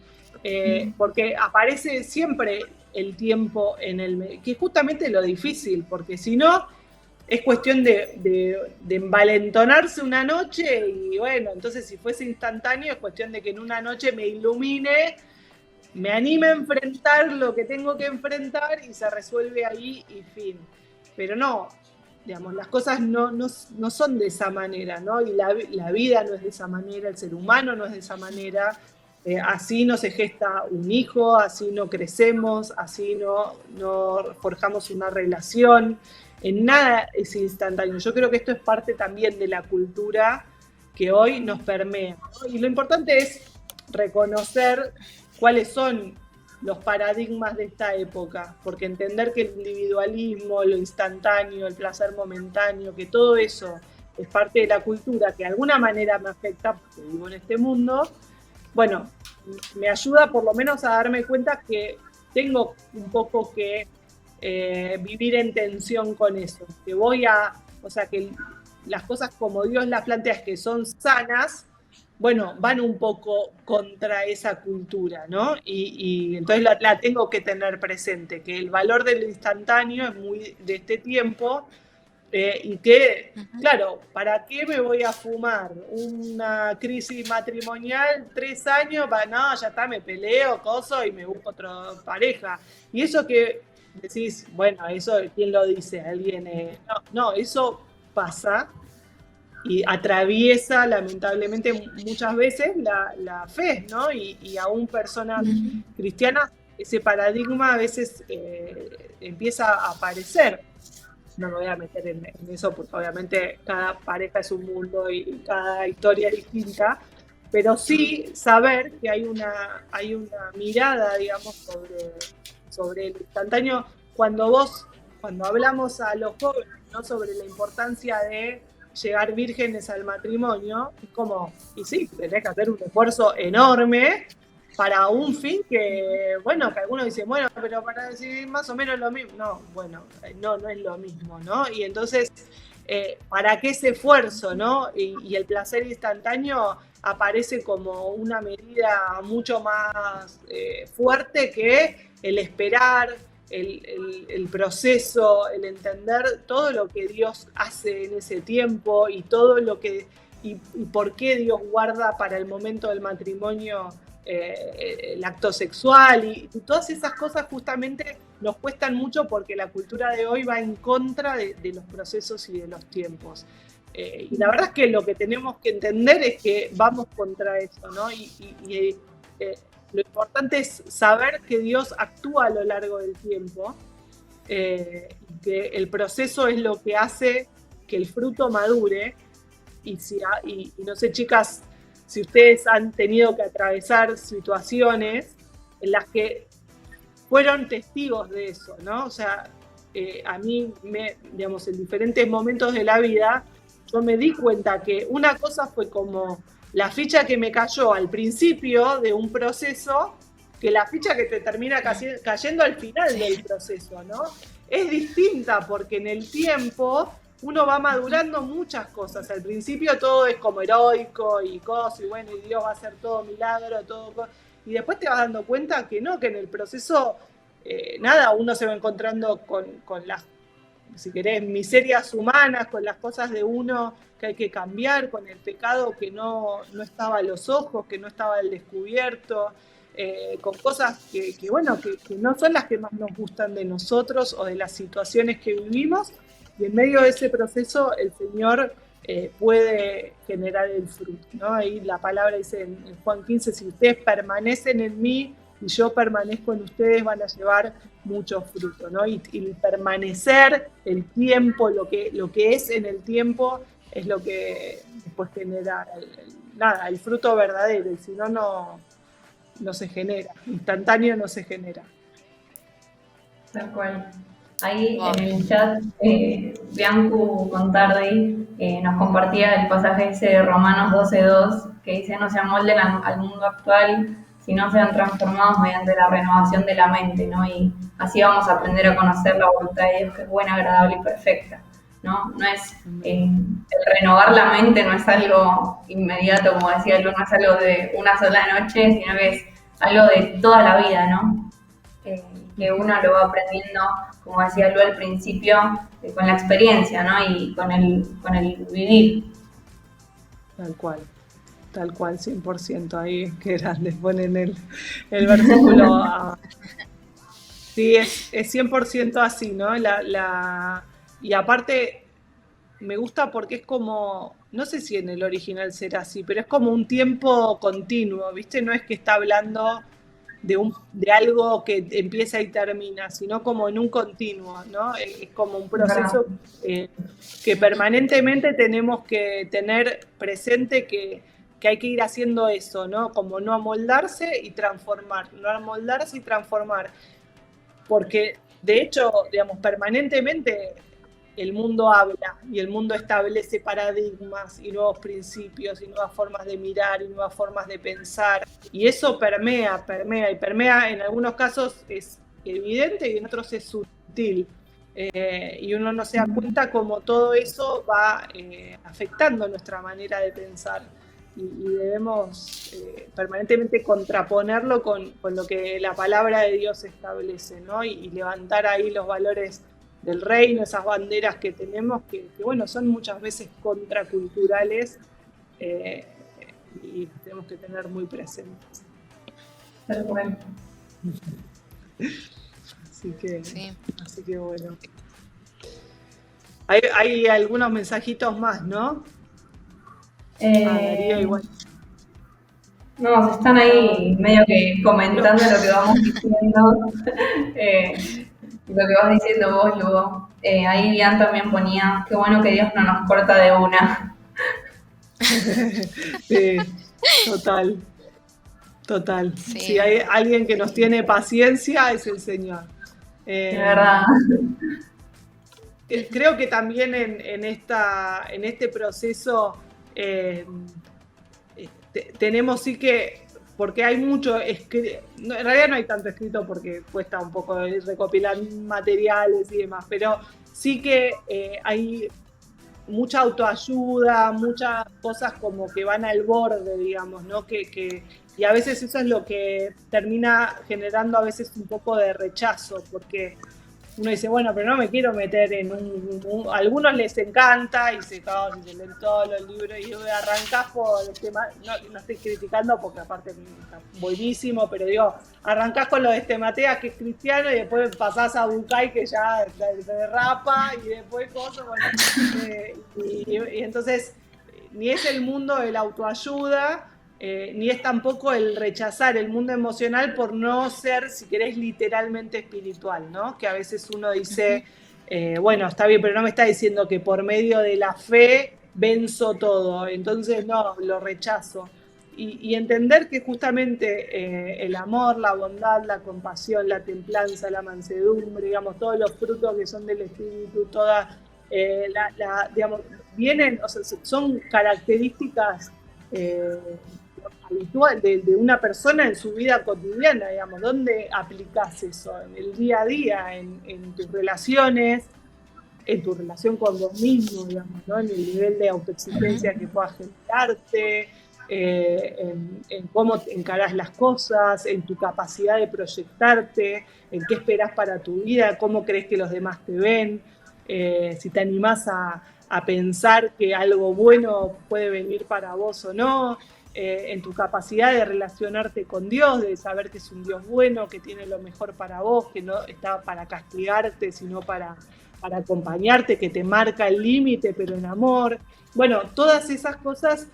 Porque aparece siempre el tiempo que es justamente lo difícil, porque si no, es cuestión de envalentonarse una noche y bueno, entonces si fuese instantáneo es cuestión de que en una noche me ilumine, me anime a enfrentar lo que tengo que enfrentar y se resuelve ahí y fin. Pero no, digamos, las cosas no son de esa manera, ¿no? Y la vida no es de esa manera, el ser humano no es de esa manera. Así no se gesta un hijo, así no crecemos, así no forjamos una relación. En nada es instantáneo. Yo creo que esto es parte también de la cultura que hoy nos permea, ¿no? Y lo importante es reconocer cuáles son los paradigmas de esta época, porque entender que el individualismo, lo instantáneo, el placer momentáneo, que todo eso es parte de la cultura que de alguna manera me afecta porque vivo en este mundo, bueno, me ayuda por lo menos a darme cuenta que tengo un poco que vivir en tensión con eso, que que las cosas como Dios las plantea, que son sanas, bueno, van un poco contra esa cultura, ¿no? Y entonces la tengo que tener presente, que el valor del instantáneo es muy de este tiempo, y que, claro, ¿para qué me voy a fumar una crisis matrimonial 3 años? No, ya está, me peleo, coso y me busco otra pareja. Y eso que decís, bueno, eso, ¿quién lo dice? Alguien, no, eso pasa y atraviesa lamentablemente muchas veces la fe, ¿no? Y aún personas cristianas, ese paradigma a veces empieza a aparecer. No me voy a meter en eso porque obviamente cada pareja es un mundo y cada historia es distinta, pero sí saber que hay una mirada, digamos, sobre el instantáneo. Cuando hablamos a los jóvenes, ¿no? Sobre la importancia de llegar vírgenes al matrimonio, es como, y sí, tenés que hacer un esfuerzo enorme para un fin que, bueno, que algunos dicen, bueno, pero para decir más o menos lo mismo. No, bueno, no es lo mismo, ¿no? Y entonces, ¿para qué ese esfuerzo, no? Y el placer instantáneo aparece como una medida mucho más fuerte que el esperar, el proceso, el entender todo lo que Dios hace en ese tiempo y todo lo que y por qué Dios guarda para el momento del matrimonio el acto sexual y todas esas cosas justamente nos cuestan mucho porque la cultura de hoy va en contra de los procesos y de los tiempos. Y la verdad es que lo que tenemos que entender es que vamos contra eso, ¿no? Lo importante es saber que Dios actúa a lo largo del tiempo, que el proceso es lo que hace que el fruto madure. Y no sé, chicas, si ustedes han tenido que atravesar situaciones en las que fueron testigos de eso, ¿no? O sea, a mí, digamos, en diferentes momentos de la vida, yo me di cuenta que una cosa fue como la ficha que me cayó al principio de un proceso, que la ficha que te termina cayendo al final del proceso, ¿no? Es distinta porque en el tiempo uno va madurando muchas cosas. Al principio todo es como heroico y cosas, y bueno, y Dios va a hacer todo milagro, y después te vas dando cuenta que no, que en el proceso, uno se va encontrando con las, si querés, miserias humanas, con las cosas de uno que hay que cambiar, con el pecado que no estaba a los ojos, que no estaba al descubierto, con cosas que no son las que más nos gustan de nosotros o de las situaciones que vivimos, y en medio de ese proceso el Señor puede generar el fruto, ¿no? Ahí la palabra dice en Juan 15, si ustedes permanecen en mí y yo permanezco en ustedes, van a llevar mucho fruto, ¿no? Y permanecer, el tiempo, lo que es en el tiempo, es lo que después genera el fruto verdadero, y si no, no se genera, instantáneo no se genera. Tal cual. Ahí en el chat, Biancu Contardi nos compartía el pasaje ese de Romanos 12:2, que dice: no se amolden al mundo actual, sino sean transformados mediante la renovación de la mente, ¿no? Y así vamos a aprender a conocer la voluntad de Dios, que es buena, agradable y perfecta, ¿no? No es, el renovar la mente no es algo inmediato, como decía Lu, no es algo de una sola noche, sino que es algo de toda la vida, ¿no? Que uno lo va aprendiendo, como decía Lu al principio, con la experiencia, ¿no? Y con el vivir. Tal cual, 100%. Ahí, qué grande, ponen el versículo. Sí, es 100% así, ¿no? Y aparte, me gusta porque es como, no sé si en el original será así, pero es como un tiempo continuo, ¿viste? No es que está hablando de algo que empieza y termina, sino como en un continuo, ¿no? Es como un proceso que permanentemente tenemos que tener presente que hay que ir haciendo eso, ¿no? Como no amoldarse y transformar, porque de hecho, digamos, permanentemente el mundo habla y el mundo establece paradigmas y nuevos principios y nuevas formas de mirar y nuevas formas de pensar, y eso permea, en algunos casos es evidente y en otros es sutil, y uno no se da cuenta cómo todo eso va afectando nuestra manera de pensar, y debemos permanentemente contraponerlo con lo que la palabra de Dios establece, ¿no? Y levantar ahí los valores del reino, esas banderas que tenemos, que bueno, son muchas veces contraculturales, y tenemos que tener muy presentes. Tal cual. Así que, sí. Así que bueno. Hay algunos mensajitos más, ¿no? Darío, igual. No, se están ahí medio que comentando lo que vamos diciendo. Lo que vas diciendo vos, Lugo. Ahí Ian también ponía: qué bueno que Dios no nos corta de una. Sí, total. Sí. Si hay alguien que nos tiene paciencia, es el Señor. De verdad. Creo que también en este proceso tenemos sí que, porque hay mucho escrito, en realidad no hay tanto escrito porque cuesta un poco recopilar materiales y demás, pero sí que hay mucha autoayuda, muchas cosas como que van al borde, digamos, ¿no? Y a veces eso es lo que termina generando a veces un poco de rechazo, porque uno dice, bueno, pero no me quiero meter en a algunos les encanta y se leen todos los libros y arrancás por el tema, no estoy criticando porque aparte está buenísimo, pero digo, arrancás con lo de Estemateas, que es cristiano, y después pasás a Bucay, que ya se derrapa, y después cosas, bueno, y entonces ni es el mundo de la autoayuda, ni es tampoco el rechazar el mundo emocional por no ser, si querés, literalmente espiritual, ¿no? Que a veces uno dice, bueno, está bien, pero no me está diciendo que por medio de la fe venzo todo, entonces no, lo rechazo. Y entender que justamente el amor, la bondad, la compasión, la templanza, la mansedumbre, digamos, todos los frutos que son del espíritu, todas, digamos, vienen, o sea, son características habitual de una persona en su vida cotidiana, digamos. ¿Dónde aplicás eso? En el día a día, en tus relaciones, en tu relación con vos mismo, digamos, ¿no? En el nivel de autoexigencia que puedas generarte, en cómo encarás las cosas, en tu capacidad de proyectarte, en qué esperás para tu vida, cómo crees que los demás te ven, si te animás a pensar que algo bueno puede venir para vos o no, en tu capacidad de relacionarte con Dios, de saber que es un Dios bueno, que tiene lo mejor para vos, que no está para castigarte, sino para acompañarte, que te marca el límite, pero en amor. Bueno, todas esas cosas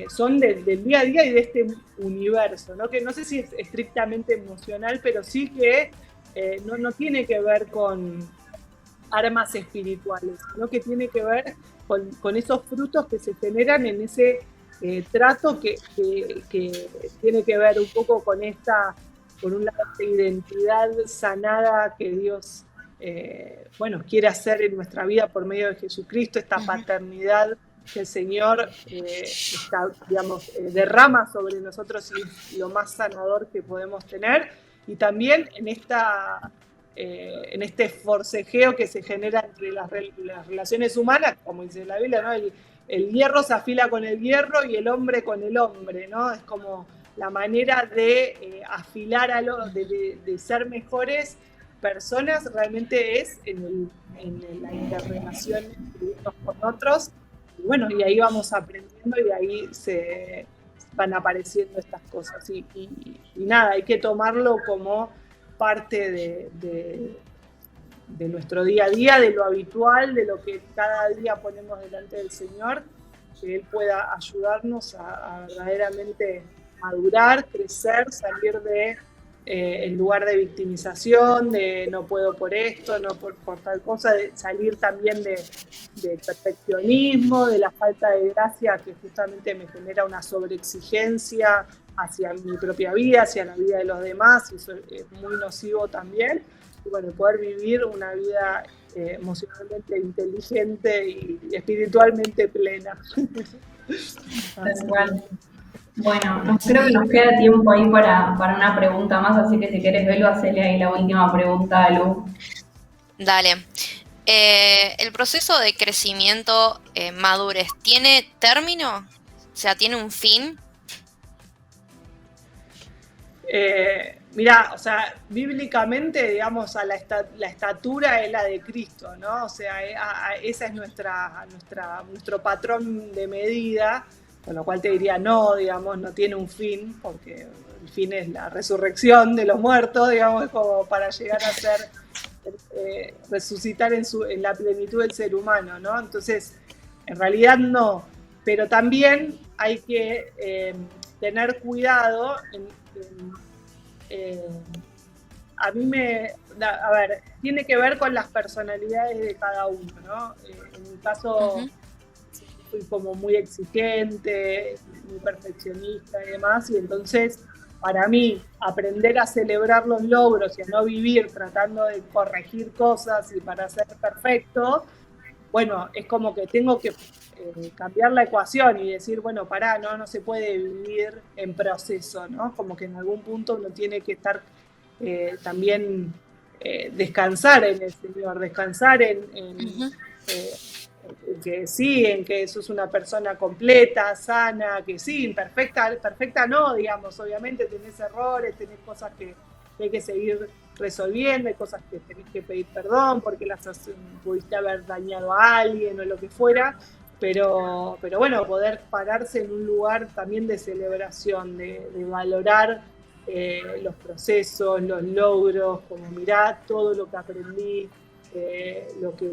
son del día a día y de este universo, ¿no? Que no sé si es estrictamente emocional, pero sí que no tiene que ver con armas espirituales, sino que tiene que ver con esos frutos que se generan en ese trato que tiene que ver un poco con esta, por un lado, esta identidad sanada que Dios quiere hacer en nuestra vida por medio de Jesucristo, esta paternidad que el Señor derrama sobre nosotros y lo más sanador que podemos tener, y también en este forcejeo que se genera entre las relaciones humanas, como dice la Biblia, ¿no? El hierro se afila con el hierro y el hombre con el hombre, ¿no? Es como la manera de afilar de ser mejores personas, realmente es en la interrelación unos con otros. Y bueno, y ahí vamos aprendiendo y de ahí se van apareciendo estas cosas. Y nada, hay que tomarlo como parte de nuestro día a día, de lo habitual, de lo que cada día ponemos delante del Señor, que Él pueda ayudarnos a verdaderamente madurar, crecer, salir de el lugar de victimización, de no puedo por esto, no por tal cosa, de salir también de perfeccionismo, de la falta de gracia que justamente me genera una sobreexigencia hacia mi propia vida, hacia la vida de los demás, y eso es muy nocivo también. Y bueno, poder vivir una vida emocionalmente inteligente y espiritualmente plena. Bueno, creo que nos queda tiempo ahí para una pregunta más, así que si querés, Belu, hacele ahí la última pregunta a Lu. Dale. ¿El proceso de crecimiento, madurez, tiene término? O sea, ¿tiene un fin? Mirá, o sea, bíblicamente, digamos, la estatura es la de Cristo, ¿no? O sea, esa es nuestro patrón de medida, con lo cual te diría no, digamos, no tiene un fin, porque el fin es la resurrección de los muertos, digamos, es como para llegar a ser, resucitar en la plenitud del ser humano, ¿no? Entonces, en realidad no, pero también hay que tener cuidado tiene que ver con las personalidades de cada uno, ¿no? En mi caso, fui como muy exigente, muy perfeccionista y demás, y entonces, para mí, aprender a celebrar los logros y a no vivir tratando de corregir cosas y para ser perfecto, bueno, es como que tengo que cambiar la ecuación y decir, bueno, pará, no se puede vivir en proceso, ¿no? Como que en algún punto uno tiene que estar también descansar en el Señor, descansar en que sí, en que sos una persona completa, sana, que sí, perfecta no, digamos, obviamente tenés errores, tenés cosas que hay que seguir resolviendo, hay cosas que tenés que pedir perdón porque pudiste haber dañado a alguien o lo que fuera, pero bueno, poder pararse en un lugar también de celebración, de valorar los procesos, los logros, como mirá todo lo que aprendí, lo que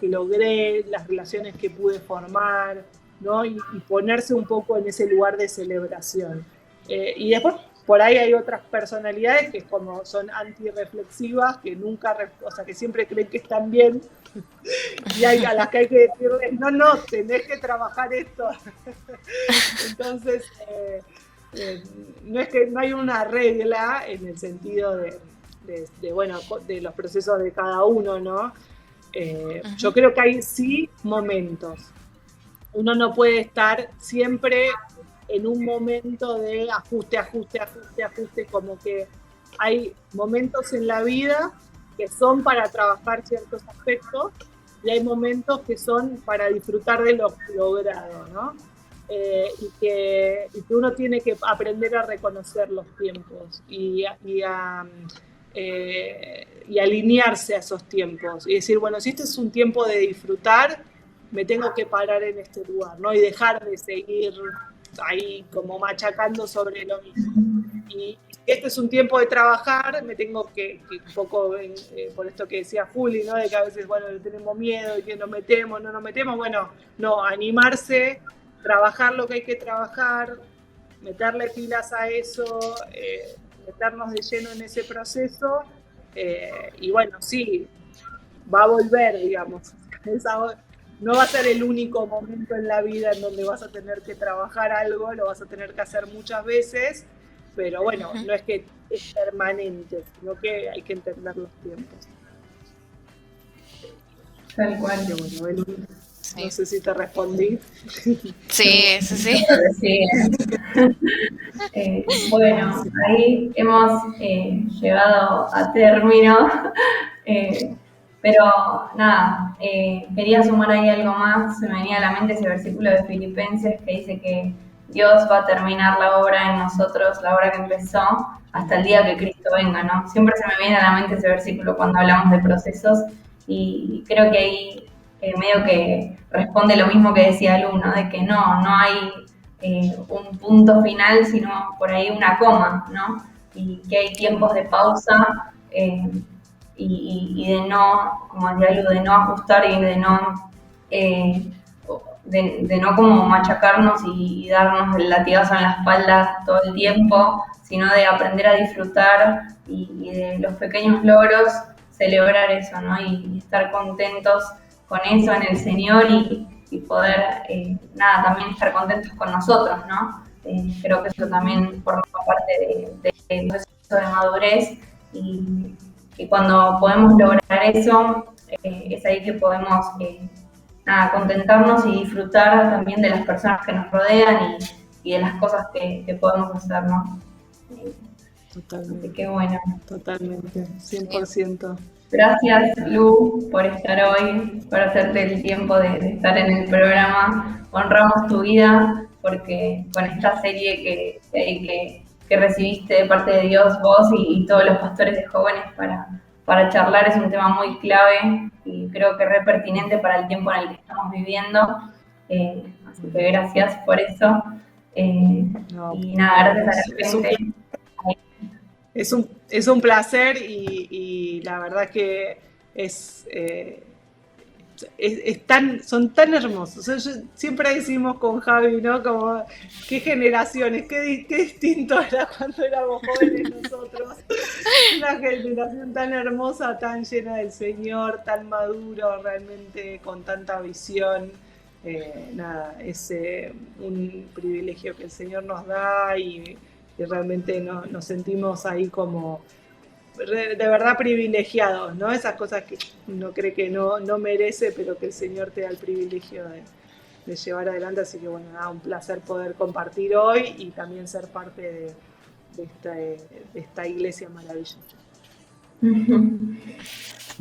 logré, las relaciones que pude formar, ¿no? Y ponerse un poco en ese lugar de celebración. Y después, por ahí hay otras personalidades que como son antirreflexivas, que que siempre creen que están bien, y hay a las que hay que decirles, no, tenés que trabajar esto. Entonces, no es que no hay una regla en el sentido de los procesos de cada uno, ¿no? Yo creo que hay sí momentos. Uno no puede estar siempre en un momento de ajuste, como que hay momentos en la vida que son para trabajar ciertos aspectos y hay momentos que son para disfrutar de lo logrado, ¿no? Y que uno tiene que aprender a reconocer los tiempos y alinearse a esos tiempos y decir, bueno, si este es un tiempo de disfrutar, me tengo que parar en este lugar, ¿no? Y dejar de seguir ahí como machacando sobre lo mismo. Y este es un tiempo de trabajar, me tengo que un poco, por esto que decía Juli, ¿no? De que a veces, bueno, le tenemos miedo, de que nos metemos, no nos metemos, bueno, no, animarse, trabajar lo que hay que trabajar, meterle pilas a eso, meternos de lleno en ese proceso, y bueno, sí, va a volver, digamos. No va a ser el único momento en la vida en donde vas a tener que trabajar algo, lo vas a tener que hacer muchas veces, pero bueno, no es que es permanente, sino que hay que entender los tiempos. Tal cual. Bueno, Belu, sí. No sé si te respondí. Sí. Sí. Bueno, ahí hemos llegado a término. Pero nada, quería sumar ahí algo más. Se me venía a la mente ese versículo de Filipenses que dice que Dios va a terminar la obra en nosotros, la obra que empezó, hasta el día que Cristo venga, ¿no? Siempre se me viene a la mente ese versículo cuando hablamos de procesos y creo que ahí medio que responde lo mismo que decía Lu, ¿no? De que no hay un punto final, sino por ahí una coma, ¿no? Y que hay tiempos de pausa, y de no, como decía Lu, de no ajustar y de no como machacarnos y darnos el latigazo en la espalda todo el tiempo, sino de aprender a disfrutar y de los pequeños logros, celebrar eso, ¿no? Y estar contentos con eso en el Señor y poder, también estar contentos con nosotros, ¿no? Creo que eso también forma parte del proceso de madurez y cuando podemos lograr eso, es ahí que podemos contentarnos y disfrutar también de las personas que nos rodean y de las cosas que podemos hacer, ¿no? Totalmente. Así que bueno. Totalmente, 100%. Gracias, Lu, por estar hoy, por hacerte el tiempo de estar en el programa. Honramos tu vida porque con esta serie que recibiste de parte de Dios, vos y todos los pastores de jóvenes para charlar es un tema muy clave y creo que re pertinente para el tiempo en el que estamos viviendo. Así que gracias por eso. Y nada, gracias a la gente. Es un placer y la verdad que son tan hermosos. O sea, siempre decimos con Javi, ¿no? Como, qué generaciones, qué distinto era cuando éramos jóvenes nosotros. Una generación tan hermosa, tan llena del Señor, tan maduro, realmente con tanta visión. Es un privilegio que el Señor nos da y realmente nos sentimos ahí como de verdad privilegiados, ¿no? Esas cosas que uno cree que no merece, pero que el Señor te da el privilegio de llevar adelante. Así que bueno, un placer poder compartir hoy y también ser parte de esta iglesia maravillosa.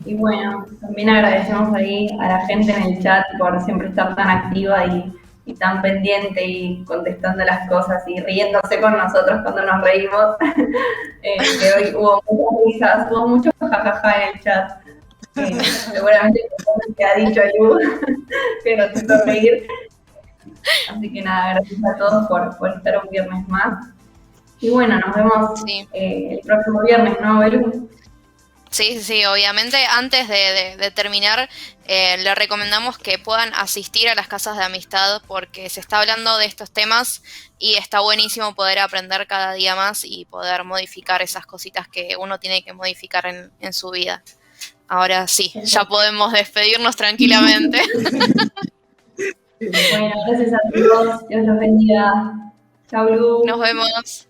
Y bueno, también agradecemos ahí a la gente en el chat por siempre estar tan activa y tan pendiente y contestando las cosas y riéndose con nosotros cuando nos reímos. Que hoy hubo muchas risas, hubo mucho jajaja en el chat. Seguramente te ha dicho Lu que nos hizo reír. Así que nada, gracias a todos por estar un viernes más. Y bueno, nos vemos el próximo viernes, ¿no, Belu? Sí, obviamente antes de terminar, le recomendamos que puedan asistir a las casas de amistad porque se está hablando de estos temas y está buenísimo poder aprender cada día más y poder modificar esas cositas que uno tiene que modificar en su vida. Ahora sí, ya podemos despedirnos tranquilamente. Bueno, gracias a todos, Dios los bendiga. Chau, Lu. Nos vemos.